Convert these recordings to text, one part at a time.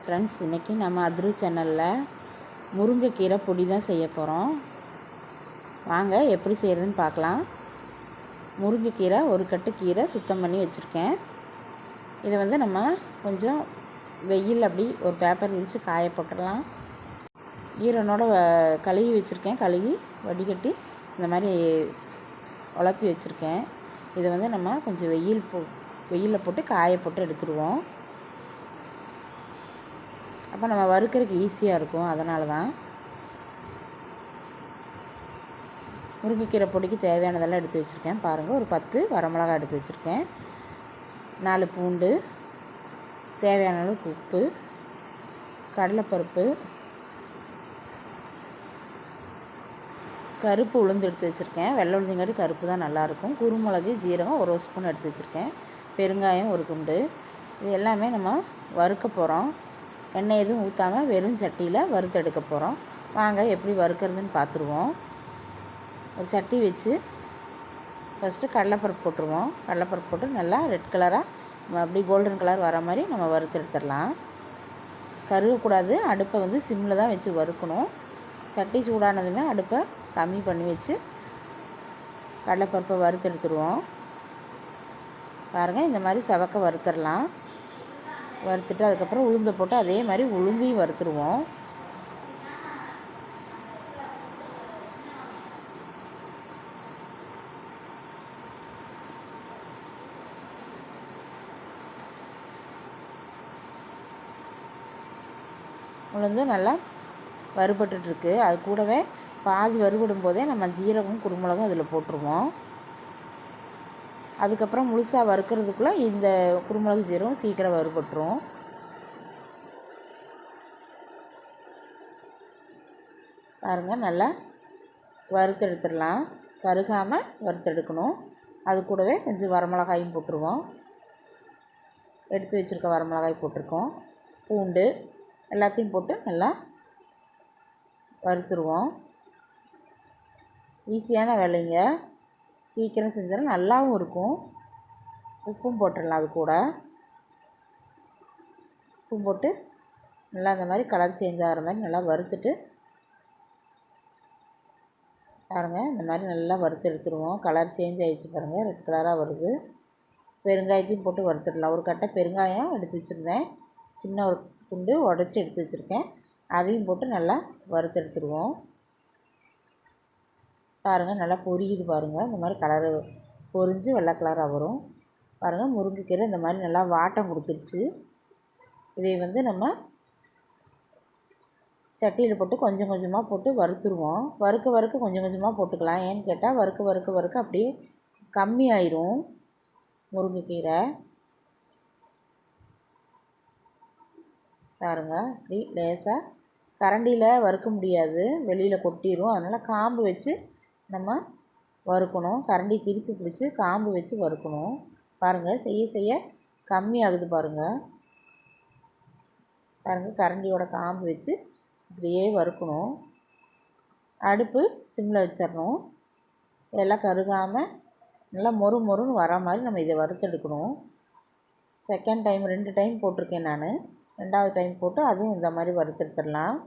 Friends, இன்றைக்கி நம்ம அதிரு சேனலில் முருங்கைக்கீரை பொடி தான் செய்ய போகிறோம். வாங்க எப்படி செய்கிறதுன்னு பார்க்கலாம். முருங்கைக்கீரை ஒரு கட்டு கீரை சுத்தம் பண்ணி வச்சுருக்கேன். இதை நம்ம கொஞ்சம் வெயில் அப்படி ஒரு பேப்பர் விரித்து காய போட்டுடலாம். ஈரனோட கழுவி வச்சுருக்கேன். கழுவி வடிகட்டி இந்த மாதிரி உலர்த்தி வச்சுருக்கேன். இதை நம்ம கொஞ்சம் வெயிலில் போட்டு காய போட்டு எடுத்துடுவோம். அப்போ நம்ம வறுக்கிறதுக்கு ஈஸியாக இருக்கும். அதனால தான் முருங்கைக்கீரை பொடிக்கு தேவையானதெல்லாம் எடுத்து வச்சுருக்கேன். பாருங்கள், ஒரு 10 வரமிளகா எடுத்து வச்சுருக்கேன், 4 பூண்டு, தேவையான அளவுக்கு உப்பு, கடலைப்பருப்பு, கருப்பு உளுந்து எடுத்து வச்சுருக்கேன். வெள்ளை உளுந்துங்காட்டி கருப்பு தான் நல்லாயிருக்கும். குருமிளகு, ஜீரகம் 1 ஸ்பூன் எடுத்து வச்சுருக்கேன். பெருங்காயம் 1 துண்டு. இது எல்லாமே நம்ம வறுக்க போகிறோம். எண்ணெய் எதுவும் ஊற்றாமல் வெறும் சட்டியில் வறுத்து எடுக்க போகிறோம். வாங்க எப்படி வறுக்கிறதுன்னு பார்த்துருவோம். ஒரு சட்டி வச்சு ஃபஸ்ட்டு கடலைப்பருப்பு போட்டுருவோம். கடலைப்பருப்பு போட்டு நல்லா ரெட் கலராக அப்படி கோல்டன் கலர் வர மாதிரி நம்ம வறுத்து எடுத்துடலாம். கருகக்கூடாது. அடுப்பை சிம்மில் தான் வச்சு வறுக்கணும். சட்டி சூடானதுமே அடுப்பை கம்மி பண்ணி வச்சு கடலைப்பருப்பை வறுத்து எடுத்துருவோம். பாருங்கள், இந்த மாதிரி செவக்க வறுத்துடலாம். வறுத்துட்டு அதுக்கப்புறம் உளுந்தை போட்டு அதே மாதிரி உளுந்தையும் வறுத்துருவோம். உளுந்து நல்லா வறுபட்டுருக்கு. அது கூடவே பாதி வறுபடும் போதே நம்ம ஜீரகம், குருமிளகும் அதில் போட்டுருவோம். அதுக்கப்புறம் முழுசாக வறுக்கிறதுக்குள்ளே இந்த குருமிளகு, ஜீரகம் சீக்கிரம் வறுபட்டுரும். பாருங்கள், நல்லா வறுத்தெடுத்துடலாம். கருகாமல் வறுத்தெடுக்கணும். அது கூடவே கொஞ்சம் வரமிளகாயும் போட்டுருவோம். எடுத்து வச்சுருக்க வரமிளகாய் போட்டிருக்கோம். பூண்டு எல்லாத்தையும் போட்டு நல்லா வறுத்துருவோம். ஈஸியான வேலைங்க, சீக்கிரம் செஞ்சாலும் நல்லாவும் இருக்கும். உப்பும் போட்டுடலாம். அது கூட உப்பும் போட்டு நல்லா இந்த மாதிரி கலர் சேஞ்ச் ஆகிற மாதிரி நல்லா வறுத்துட்டு பாருங்கள், இந்த மாதிரி நல்லா வறுத்து எடுத்துருவோம். கலர் சேஞ்ச் ஆகிடுச்சு பாருங்கள், ரெட் கலராக வருது. பெருங்காயத்தையும் போட்டு வறுத்துடலாம். ஒரு கட்டை பெருங்காயம் எடுத்து வச்சுருந்தேன். சின்ன ஒரு துண்டு உடச்சி எடுத்து வச்சுருக்கேன். அதையும் போட்டு நல்லா வறுத்து எடுத்துருவோம். பாருங்கள், நல்லா பொரியுது பாருங்கள். இந்த மாதிரி கலரு பொரிஞ்சு வெள்ளை கலராக வரும். பாருங்கள், முருங்கைக்கீரை இந்த மாதிரி நல்லா வாட்டம் கொடுத்துருச்சு. இதை நம்ம சட்டியில் போட்டு கொஞ்சம் கொஞ்சமாக போட்டு வறுத்துருவோம். வறுக்க கொஞ்சம் கொஞ்சமாக போட்டுக்கலாம். ஏன்னு கேட்டால் வறுக்க அப்படியே கம்மியாயிரும் முருங்கைக்கீரை. பாருங்கள், அப்படி லேசாக கரண்டியில் வறுக்க முடியாது, வெளியில் கொட்டிடும். அதனால் காம்பு வச்சு நம்ம வறுக்கணும். கரண்டி திருப்பி பிடிச்சி காம்பு வச்சு வறுக்கணும். பாருங்கள், செய்ய கம்மியாகுது பாருங்கள். கரண்டியோட காம்பு வச்சு இப்படியே வறுக்கணும். அடுப்பு சிம்மில் வச்சிடணும். இதெல்லாம் கருகாமல் நல்லா மொறுன்னு வர மாதிரி நம்ம இதை வறுத்தெடுக்கணும். செகண்ட் டைம் 2 டைம் போட்டிருக்கேன் நான். 2வது டைம் போட்டு அதுவும் இந்த மாதிரி வறுத்தெடுத்துடலாம்.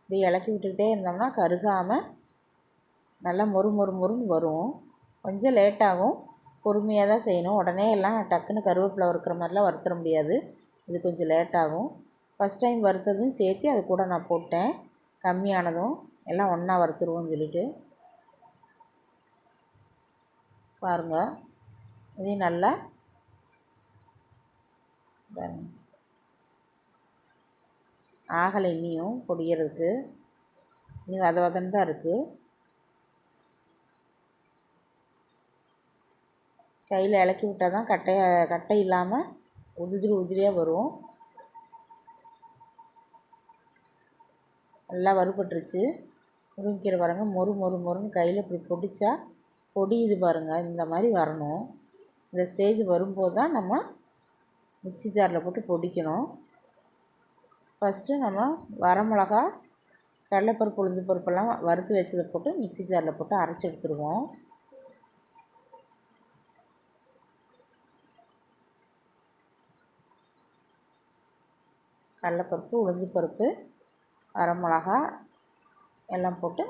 இப்படி இலக்கி விட்டுக்கிட்டே இருந்தோம்னா கருகாமல் நல்லா மொறுன்னு வரும். கொஞ்சம் லேட்டாகும், பொறுமையாக தான் செய்யணும். உடனே எல்லாம் டக்குன்னு கருவேப்பிலை வறுக்கிற மாதிரிலாம் வறுத்துற முடியாது. இது கொஞ்சம் லேட்டாகும். ஃபஸ்ட் டைம் வறுத்ததும் சேர்த்து அது கூட நான் போட்டேன். கம்மியானதும் எல்லாம் ஒன்றா வறுத்துருவோம்னு சொல்லிட்டு பாருங்கள். இதையும் நல்லா ஆகலை, இன்னியும் பொடியறதுக்கு இன்னும் வதன்னு தான் இருக்குது. கையில் இலக்கி விட்டால் தான் கட்டை இல்லாமல் உதிரியாக வரும். நல்லா வறுபட்டுருச்சு. முருங்கைக்கீரை பாருங்கள், மொறுன்னு கையில் இப்படி பொடிச்சா பொடியுது பாருங்கள். இந்த மாதிரி வரணும். இந்த ஸ்டேஜ் வரும்போது தான் நம்ம மிக்ஸி ஜாரில் போட்டு பொடிக்கணும். ஃபஸ்ட்டு நம்ம வரமிளகா, கடலைப்பருப்பு உளுந்து பருப்பெல்லாம் வறுத்து வச்சதை போட்டு மிக்ஸி ஜாரில் போட்டு அரைச்சி எடுத்துருவோம். கடலைப்பருப்பு உளுந்து பருப்பு அரை மிளகா எல்லாம் போட்டு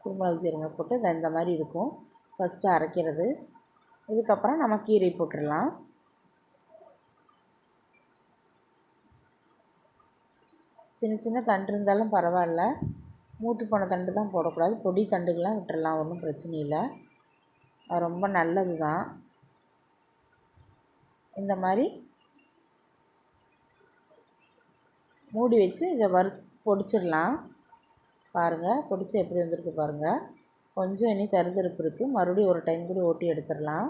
குருமிளகு ஜீரகம் போட்டு இந்த மாதிரி இருக்கும். ஃபஸ்ட்டு அரைக்கிறது. இதுக்கப்புறம் நம்ம கீரை போட்டுடலாம். சின்ன சின்ன தண்டு இருந்தாலும் பரவாயில்ல, மூத்து போன தண்டு தான் போடக்கூடாது. பொடி தண்டுகள்லாம் விட்டுடலாம், ஒன்றும் பிரச்சனை இல்லை. அது ரொம்ப நல்லது தான். இந்த மாதிரி மூடி வச்சு இதை பொடிச்சிடலாம். பாருங்கள், பொடிச்சு எப்படி வந்திருக்கு பாருங்கள். கொஞ்சம் இனி தருதருப்பு இருக்குது. மறுபடியும் ஒரு டைம் கூட ஓட்டி எடுத்துடலாம்.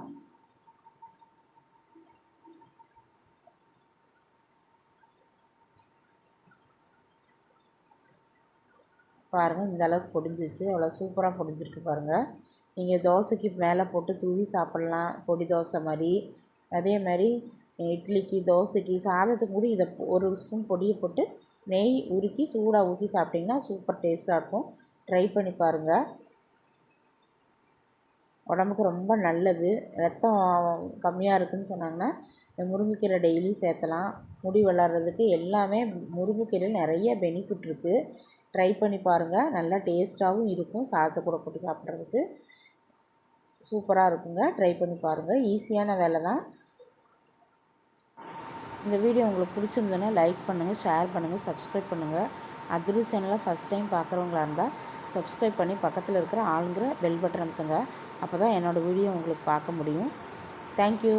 பாருங்கள், இந்த அளவுக்கு பொடிஞ்சிச்சு. அவ்வளோ சூப்பராக பொடிஞ்சிருக்கு பாருங்கள். நீங்கள் தோசைக்கு மேலே போட்டு தூவி சாப்பிட்லாம், பொடி தோசை மாதிரி. அதே மாதிரி இட்லிக்கு, தோசைக்கு, சாதத்துக்கு கூட இதை ஒரு ஸ்பூன் பொடியை போட்டு நெய் உருக்கி சூடாக ஊற்றி சாப்பிட்டிங்கன்னா சூப்பர் டேஸ்ட்டாக இருக்கும். ட்ரை பண்ணி பாருங்கள். உடம்புக்கு ரொம்ப நல்லது. ரத்தம் கம்மியாக இருக்குதுன்னு சொன்னாங்கன்னா முருங்கைக்கீரை டெய்லி சேர்த்தலாம். முடி வளர்கிறதுக்கு எல்லாமே முருங்கைக்கீரையில் நிறைய பெனிஃபிட் இருக்குது. ட்ரை பண்ணி பாருங்கள். நல்லா டேஸ்ட்டாகவும் இருக்கும். சாதத்தை கூட போட்டு சாப்பிட்றதுக்கு சூப்பராக இருக்குங்க. ட்ரை பண்ணி பாருங்கள். ஈஸியான வேலை தான். இந்த வீடியோ உங்களுக்கு பிடிச்சிருந்ததுன்னா லைக் பண்ணுங்கள், ஷேர் பண்ணுங்கள், சப்ஸ்கிரைப் பண்ணுங்கள். அதிரு சேனலை ஃபஸ்ட் டைம் பார்க்குறவங்களா இருந்தால் சப்ஸ்கிரைப் பண்ணி பக்கத்தில் இருக்கிற ஆளுங்கிற பெல் பட்டன் அமுத்துங்க. அப்போ தான் என்னோடய வீடியோ உங்களுக்கு பார்க்க முடியும். தேங்க்யூ.